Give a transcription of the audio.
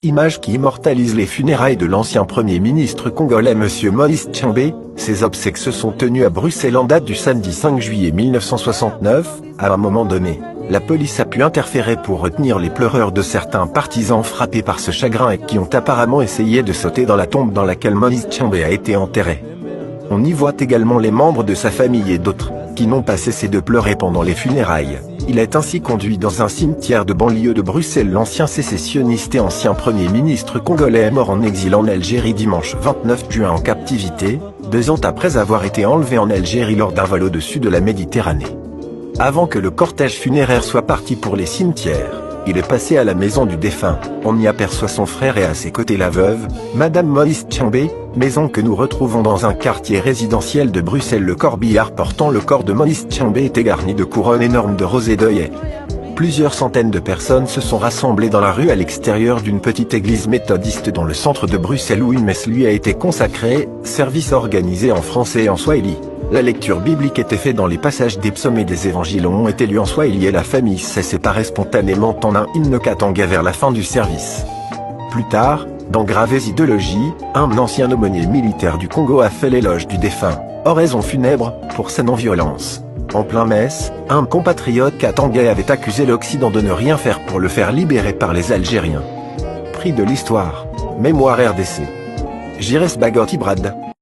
Image qui immortalise les funérailles de l'ancien Premier ministre congolais M. Moïse Tshombe. Ses obsèques se sont tenues à Bruxelles en date du samedi 5 juillet 1969. À un moment donné, la police a pu interférer pour retenir les pleureurs de certains partisans frappés par ce chagrin et qui ont apparemment essayé de sauter dans la tombe dans laquelle Moïse Tshombe a été enterré. On y voit également les membres de sa famille et d'autres, qui n'ont pas cessé de pleurer pendant les funérailles. Il est ainsi conduit dans un cimetière de banlieue de Bruxelles. L'ancien sécessionniste et ancien Premier ministre congolais est mort en exil en Algérie dimanche 29 juin en captivité, 2 ans après avoir été enlevé en Algérie lors d'un vol au-dessus de la Méditerranée. Avant que le cortège funéraire soit parti pour les cimetières, il est passé à la maison du défunt. On y aperçoit son frère et à ses côtés la veuve, Madame Moïse Tshombe, maison que nous retrouvons dans un quartier résidentiel de Bruxelles. Le corbillard portant le corps de Moïse Tshombe était garni de couronnes énormes de roses et d'œillets. Plusieurs centaines de personnes se sont rassemblées dans la rue à l'extérieur d'une petite église méthodiste dans le centre de Bruxelles où une messe lui a été consacrée, service organisé en français et en swahili. La lecture biblique était faite dans les passages des psaumes et des évangiles ont été lus en swahili et la famille s'est séparée spontanément en un hymne katanga vers la fin du service. Plus tard, dans Graves Idéologie, un ancien aumônier militaire du Congo a fait l'éloge du défunt, oraison funèbre, pour sa non-violence. En plein messe, un compatriote katangais avait accusé l'Occident de ne rien faire pour le faire libérer par les Algériens. Prix de l'histoire. Mémoire RDC. Jires Bagoti Brad.